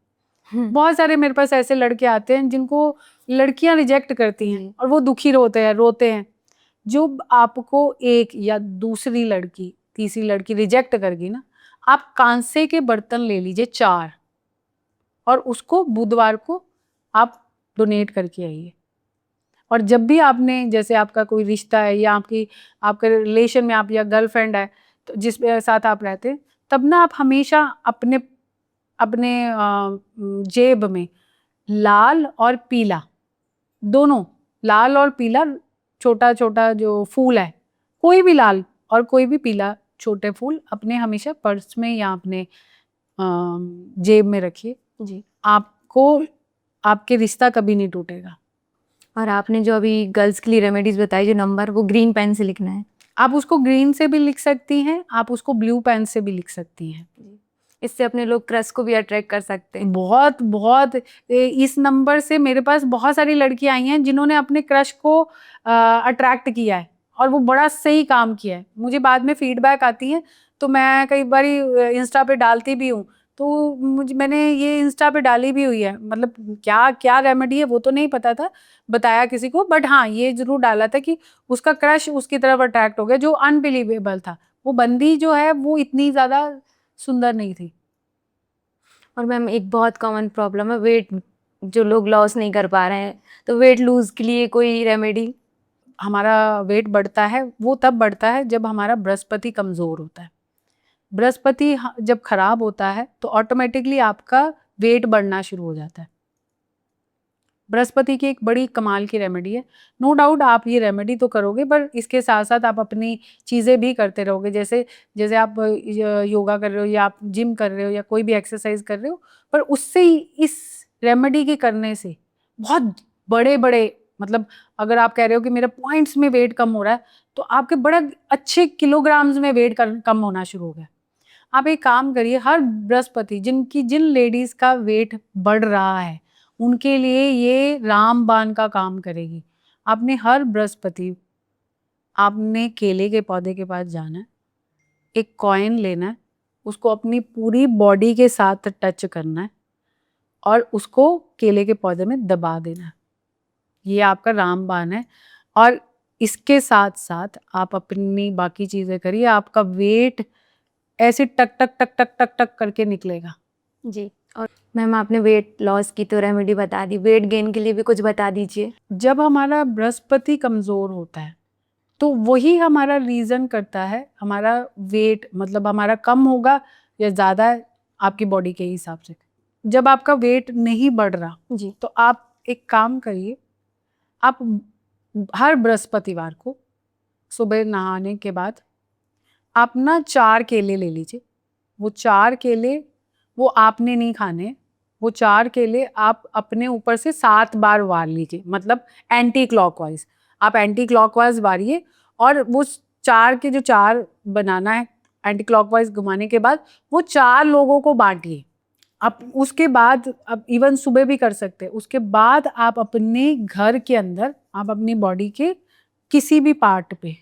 बहुत सारे मेरे पास ऐसे लड़के आते हैं जिनको लड़कियां रिजेक्ट करती हैं और वो दुखी रोते हैं। जो आपको एक या दूसरी लड़की तीसरी लड़की रिजेक्ट करगी ना, आप कांसे के बर्तन ले लीजिए 4 और उसको बुधवार को आप डोनेट करके आइए। और जब भी आपने जैसे आपका कोई रिश्ता है या आपके रिलेशन में आप या गर्लफ्रेंड है तो जिसके साथ आप रहते हैं, तब ना आप हमेशा अपने अपने जेब में लाल और पीला दोनों, लाल और पीला छोटा छोटा जो फूल है, कोई भी लाल और कोई भी पीला छोटे फूल अपने हमेशा पर्स में या अपने जेब में रखिए। जी। आपको आपके रिश्ता कभी नहीं टूटेगा। और आपने जो अभी गर्ल्स के लिए रेमेडीज बताई, जो नंबर, वो ग्रीन पेन से लिखना है। आप उसको ग्रीन से भी लिख सकती हैं, आप उसको ब्लू पेन से भी लिख सकती हैं। इससे अपने लोग क्रश को भी अट्रैक्ट कर सकते हैं। बहुत बहुत इस नंबर से मेरे पास बहुत सारी लड़कियां आई हैं जिन्होंने अपने क्रश को अट्रैक्ट किया है और वो बड़ा सही काम किया है। मुझे बाद में फीडबैक आती है तो मैं कई बार इंस्टा पे डालती भी हूँ, तो मैंने ये इंस्टा पे डाली भी हुई है। मतलब क्या क्या रेमेडी है वो तो नहीं पता था, बताया किसी को, बट हाँ ये जरूर डाला था कि उसका क्रश उसकी तरफ अट्रैक्ट हो गया जो अनबिलीवेबल था। वो बंदी जो है वो इतनी ज़्यादा सुंदर नहीं थी। और मैम एक बहुत कॉमन प्रॉब्लम है वेट, जो लोग लॉस नहीं कर पा रहे हैं, तो वेट लूज के लिए कोई रेमेडी? हमारा वेट बढ़ता है वो तब बढ़ता है जब हमारा बृहस्पति कमज़ोर होता है। बृहस्पति जब खराब होता है तो ऑटोमेटिकली आपका वेट बढ़ना शुरू हो जाता है। बृहस्पति की एक बड़ी कमाल की रेमेडी है। नो डाउट आप ये रेमेडी तो करोगे, पर इसके साथ साथ आप अपनी चीज़ें भी करते रहोगे। जैसे जैसे आप योगा कर रहे हो या आप जिम कर रहे हो या कोई भी एक्सरसाइज कर रहे हो, पर उससे ही इस रेमेडी के करने से बहुत बड़े बड़े मतलब अगर आप कह रहे हो कि मेरा पॉइंट्स में वेट कम हो रहा है, तो आपके बड़ा अच्छे किलोग्राम्स में वेट कम होना शुरू हो गया। आप एक काम करिए, हर बृहस्पति जिन लेडीज का वेट बढ़ रहा है उनके लिए ये रामबाण का काम करेगी। आपने हर बृहस्पति आपने केले के पौधे के पास जाना है, एक कॉइन लेना है, उसको अपनी पूरी बॉडी के साथ टच करना है और उसको केले के पौधे में दबा देना है। ये आपका रामबाण है। और इसके साथ साथ आप अपनी बाकी चीजें करिए, आपका वेट ऐसे टक टक टक टक टक टक करके निकलेगा। जी। और मैम आपने वेट लॉस की तो रेमेडी बता दी, वेट गेन के लिए भी कुछ बता दीजिए। जब हमारा बृहस्पति कमजोर होता है तो वही हमारा रीजन करता है हमारा वेट, मतलब हमारा कम होगा या ज्यादा आपकी बॉडी के हिसाब से। जब आपका वेट नहीं बढ़ रहा जी। तो आप एक काम करिए, आप हर बृहस्पतिवार को सुबह नहाने के बाद आप ना 4 केले ले लीजिए। वो 4 केले वो आपने नहीं खाने, वो 4 केले आप अपने ऊपर से 7 बार वार लीजिए, मतलब एंटी क्लॉकवाइज। आप एंटी क्लॉकवाइज वारिए और वो 4 के जो 4 बनाना है एंटी क्लॉकवाइज घुमाने के बाद वो 4 लोगों को बांटिए। आप उसके बाद आप इवन सुबह भी कर सकते हैं। उसके बाद आप अपने घर के अंदर आप अपनी बॉडी के किसी भी पार्ट पे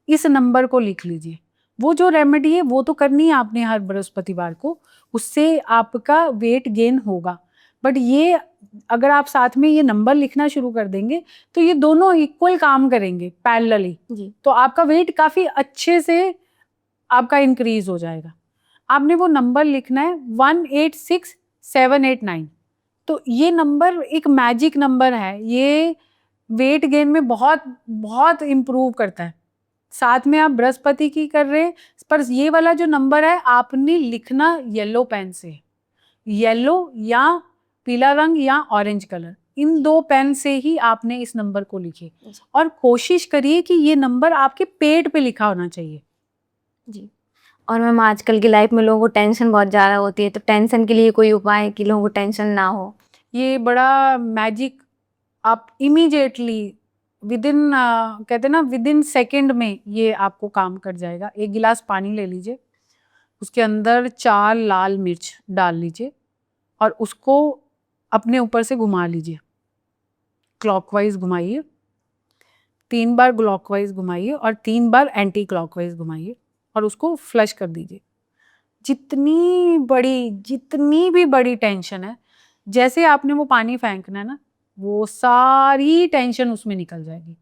इस नंबर को लिख लीजिए। वो जो रेमेडी है वो तो करनी है आपने हर बृहस्पतिवार को, उससे आपका वेट गेन होगा। बट ये अगर आप साथ में ये नंबर लिखना शुरू कर देंगे तो ये दोनों इक्वल काम करेंगे पैरेलली, जी। तो आपका वेट काफी अच्छे से आपका इंक्रीज हो जाएगा। आपने वो नंबर लिखना है 186789। तो ये नंबर एक मैजिक नंबर है, ये वेट गेन में बहुत बहुत इम्प्रूव करता है। साथ में आप बृहस्पति की कर रहे हैं, पर ये वाला जो नंबर है आपने लिखना येलो पेन से, येलो या पीला रंग या ऑरेंज कलर, इन 2 पेन से ही आपने इस नंबर को लिखे। और कोशिश करिए कि ये नंबर आपके पेट पे लिखा होना चाहिए। जी। और मैम आजकल की लाइफ में लोगों को टेंशन बहुत ज़्यादा होती है, तो टेंशन के लिए कोई उपाय है कि लोगों को टेंशन ना हो? ये बड़ा मैजिक, आप इमीडिएटली विदिन कहते हैं ना विदिन सेकंड में ये आपको काम कर जाएगा। एक गिलास पानी ले लीजिए, उसके अंदर 4 लाल मिर्च डाल लीजिए और उसको अपने ऊपर से घुमा लीजिए, क्लॉकवाइज घुमाइए, 3 बार क्लॉकवाइज घुमाइए और 3 बार एंटी क्लॉकवाइज घुमाइए और उसको फ्लश कर दीजिए। जितनी भी बड़ी टेंशन है, जैसे आपने वो पानी फेंकना है ना, वो सारी टेंशन उसमें निकल जाएगी।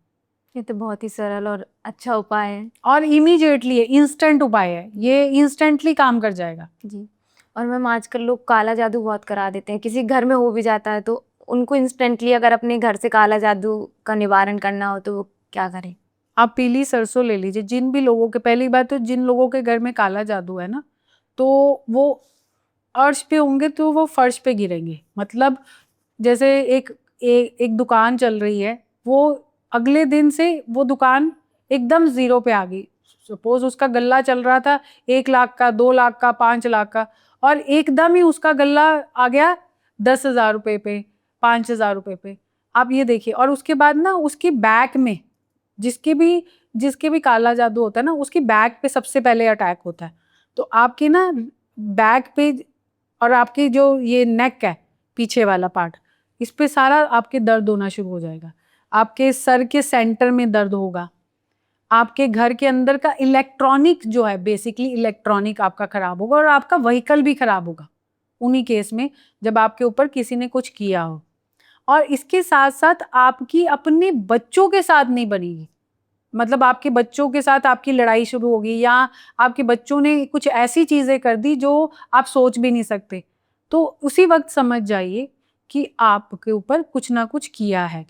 ये तो बहुत ही सरल और अच्छा उपाय है। और इमीडिएटली इंस्टेंट उपाय है, ये इंस्टेंटली काम कर जाएगा। जी। और मैम आजकल लोग काला जादू बहुत करा देते हैं, किसी घर में हो भी जाता है तो उनको इंस्टेंटली अगर अपने घर से काला जादू का निवारण करना हो तो वो क्या करें? आप पीली सरसों ले लीजिए। जिन भी लोगों के, पहली बात तो जिन लोगों के घर में काला जादू है ना, तो वो अर्श पे होंगे तो वो फर्श पे गिरेंगे। मतलब जैसे एक दुकान चल रही है, वो अगले दिन से वो दुकान एकदम जीरो पे आ गई। सपोज उसका गल्ला चल रहा था 1 लाख का, 2 लाख का, 5 लाख का, और एकदम ही उसका गल्ला आ गया 10,000 रुपए पे, 5,000 रुपए पे। आप ये देखिए। और उसके बाद ना उसकी बैक में जिसके भी काला जादू होता है ना, उसकी बैक पे सबसे पहले अटैक होता है। तो आपकी ना बैक पे और आपकी जो ये नेक है, पीछे वाला पार्ट, इस पे सारा आपके दर्द होना शुरू हो जाएगा। आपके सर के सेंटर में दर्द होगा। आपके घर के अंदर का इलेक्ट्रॉनिक जो है, बेसिकली इलेक्ट्रॉनिक आपका खराब होगा और आपका व्हीकल भी खराब होगा उन्हीं केस में जब आपके ऊपर किसी ने कुछ किया हो। और इसके साथ साथ आपकी अपने बच्चों के साथ नहीं बनेगी। मतलब आपके बच्चों के साथ आपकी लड़ाई शुरू होगी या आपके बच्चों ने कुछ ऐसी चीजें कर दी जो आप सोच भी नहीं सकते, तो उसी वक्त समझ जाइए कि आपके ऊपर कुछ ना कुछ किया है।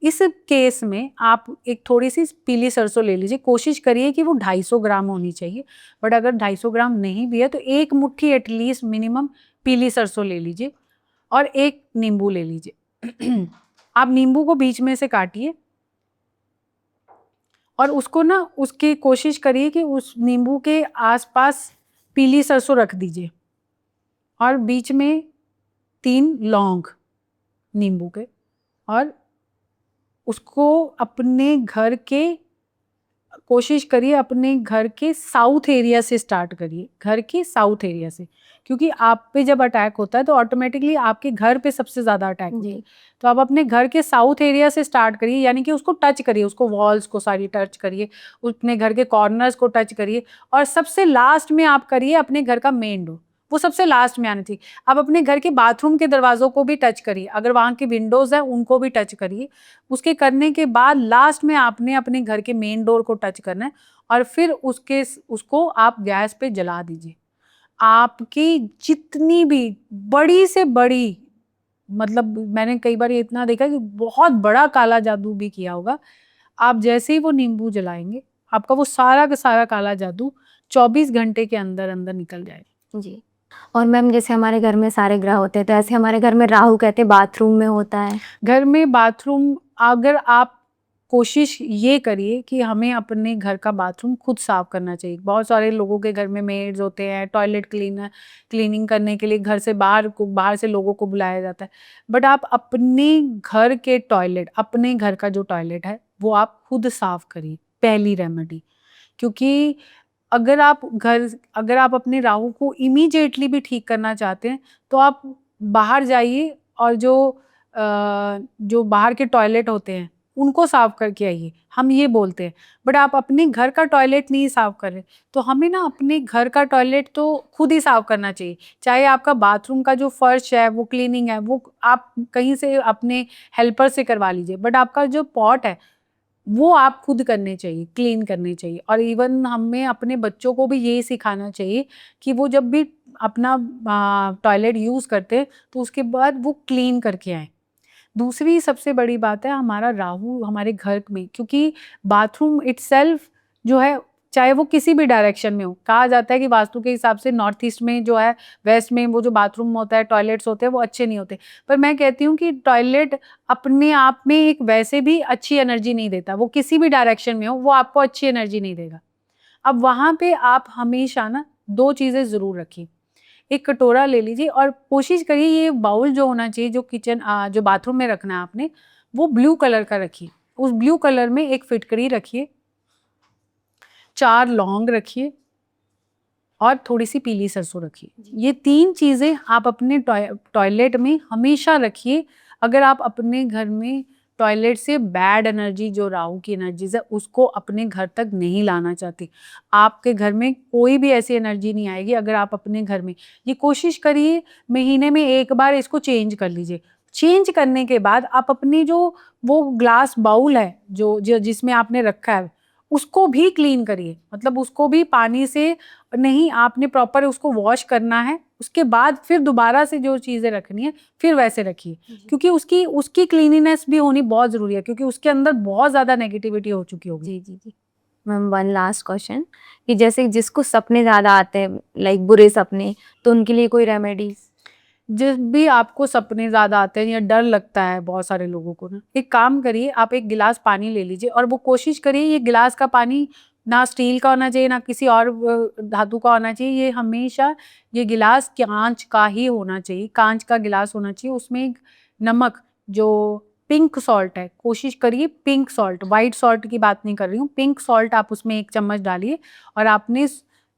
इस केस में आप एक थोड़ी सी पीली सरसों ले लीजिए। कोशिश करिए कि वो 250 ग्राम होनी चाहिए, बट अगर 250 ग्राम नहीं भी है तो 1 मुट्ठी एटलीस्ट मिनिमम पीली सरसों ले लीजिए और 1 नींबू ले लीजिए। आप नींबू को बीच में से काटिए और उसको ना, उसकी कोशिश करिए कि उस नींबू के आसपास पीली सरसों रख दीजिए और बीच में 3 लौंग नींबू के और उसको अपने घर के, कोशिश करिए अपने घर के साउथ एरिया से स्टार्ट करिए, घर के साउथ एरिया से, क्योंकि आप पे जब अटैक होता है तो ऑटोमेटिकली आपके घर पे सबसे ज़्यादा अटैक होता है। जी। तो आप अपने घर के साउथ एरिया से स्टार्ट करिए, यानी कि उसको टच करिए, उसको वॉल्स को सारी टच करिए, अपने घर के कॉर्नर्स को टच करिए, और सबसे लास्ट में आप करिए अपने घर का मेन डोर, वो सबसे लास्ट में आनी चाहिए। आप अपने घर के बाथरूम के दरवाजों को भी टच करिए, अगर वहाँ की विंडोज़ हैं उनको भी टच करिए। उसके करने के बाद लास्ट में आपने अपने घर के मेन डोर को टच करना है, और फिर उसको आप गैस पे जला दीजिए। आपकी जितनी भी बड़ी से बड़ी, मतलब मैंने कई बार ये इतना देखा कि बहुत बड़ा काला जादू भी किया होगा, आप जैसे ही वो नींबू जलाएंगे, आपका वो सारा का सारा काला जादू 24 घंटे के अंदर अंदर निकल जाएगा। जी। और मैम जैसे हमारे घर में सारे ग्रह होते हैं, तो ऐसे हमारे घर में राहु कहते हैं बाथरूम में होता है। घर में बाथरूम, अगर आप कोशिश ये करिए कि हमें अपने घर का बाथरूम खुद साफ करना चाहिए। बहुत सारे लोगों के घर में मेड्स होते हैं, टॉयलेट क्लीनिंग करने के लिए घर से बाहर से लोगों को बुलाया जाता है, बट आप अपने घर के टॉयलेट, अपने घर का जो टॉयलेट है वो आप खुद साफ करिए, पहली रेमेडी। क्योंकि अगर आप अपने राहु को इमीडिएटली भी ठीक करना चाहते हैं तो आप बाहर जाइए, और जो बाहर के टॉयलेट होते हैं उनको साफ करके आइए, हम ये बोलते हैं। बट आप अपने घर का टॉयलेट नहीं साफ कर रहे, तो हमें ना अपने घर का टॉयलेट तो खुद ही साफ करना चाहिए। चाहे आपका बाथरूम का जो फर्श है वो क्लीनिंग है, वो आप कहीं से अपने हेल्पर से करवा लीजिए, बट आपका जो पॉट है वो आप खुद करने चाहिए, क्लीन करने चाहिए। और इवन हमें अपने बच्चों को भी यही सिखाना चाहिए कि वो जब भी अपना टॉयलेट यूज़ करते हैं तो उसके बाद वो क्लीन करके आएँ। दूसरी सबसे बड़ी बात है हमारा राहु हमारे घर में, क्योंकि बाथरूम इटसेल्फ जो है, चाहे वो किसी भी डायरेक्शन में हो, कहा जाता है कि वास्तु के हिसाब से नॉर्थ ईस्ट में जो है, वेस्ट में वो जो बाथरूम होता है, टॉयलेट्स होते हैं वो अच्छे नहीं होते। पर मैं कहती हूँ कि टॉयलेट अपने आप में एक वैसे भी अच्छी एनर्जी नहीं देता, वो किसी भी डायरेक्शन में हो वो आपको अच्छी एनर्जी नहीं देगा। अब वहाँ पे आप हमेशा ना 2 चीज़ें ज़रूर रखिए। एक कटोरा ले लीजिए और कोशिश करिए ये बाउल जो होना चाहिए, जो बाथरूम में रखना है आपने, वो ब्लू कलर का रखिए। उस ब्लू कलर में एक फिटकरी रखिए, 4 लौंग रखिए, और थोड़ी-सी पीली सरसों रखिए। ये 3 चीज़ें आप अपने टॉयलेट में हमेशा रखिए। अगर आप अपने घर में टॉयलेट से बैड एनर्जी, जो राहु की एनर्जीज़ है, उसको अपने घर तक नहीं लाना चाहते, आपके घर में कोई भी ऐसी एनर्जी नहीं आएगी अगर आप अपने घर में ये कोशिश करिए, महीने में 1 बार इसको चेंज कर लीजिए। चेंज करने के बाद आप अपनी जो वो ग्लास बाउल है, जो जिसमें आपने रखा है, उसको भी क्लीन करिए। मतलब उसको भी पानी से नहीं, आपने प्रॉपर उसको वॉश करना है, उसके बाद फिर दोबारा से जो चीज़ें रखनी है फिर वैसे रखिए, क्योंकि उसकी क्लीनिनेस भी होनी बहुत ज़रूरी है, क्योंकि उसके अंदर बहुत ज़्यादा नेगेटिविटी हो चुकी होगी। जी। मैम वन लास्ट क्वेश्चन, कि जैसे जिसको सपने ज़्यादा आते हैं, लाइक बुरे सपने, तो उनके लिए कोई रेमेडीज? जब भी आपको सपने ज़्यादा आते हैं या डर लगता है बहुत सारे लोगों को ना, एक काम करिए, आप 1 गिलास पानी ले लीजिए और वो कोशिश करिए ये गिलास का पानी ना स्टील का होना चाहिए, ना किसी और धातु का होना चाहिए। ये हमेशा ये गिलास काँच का ही होना चाहिए, काँच का गिलास होना चाहिए। उसमें एक नमक, जो पिंक सॉल्ट है, कोशिश करिए पिंक सॉल्ट, व्हाइट सॉल्ट की बात नहीं कर रही हूँ, पिंक सॉल्ट आप उसमें 1 चम्मच डालिए, और आपने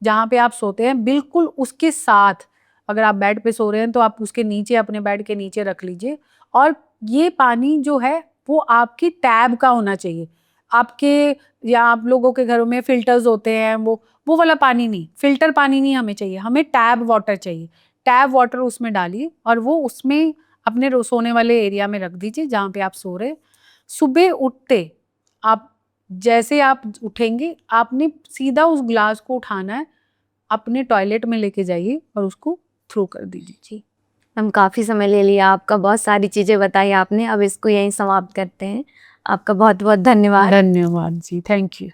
जहाँ पे आप सोते हैं बिल्कुल उसके साथ, अगर आप बेड पे सो रहे हैं तो आप उसके नीचे, अपने बेड के नीचे रख लीजिए। और ये पानी जो है वो आपकी टैब का होना चाहिए। आपके या आप लोगों के घरों में फ़िल्टर्स होते हैं, वो वाला पानी नहीं, फ़िल्टर पानी नहीं हमें चाहिए, हमें टैब वाटर चाहिए। टैब वाटर उसमें डालिए और वो उसमें अपने सोने वाले एरिया में रख दीजिए जहाँ पे आप सो रहे हैं। सुबह उठते आप, जैसे आप उठेंगे, आपने सीधा उस ग्लास को उठाना है, अपने टॉयलेट में लेके जाइए और उसको थ्रो कर दीजिए। जी। हम काफ़ी समय ले लिया आपका, बहुत सारी चीज़ें बताई आपने, अब इसको यहीं समाप्त करते हैं। आपका बहुत बहुत धन्यवाद। धन्यवाद जी, थैंक यू।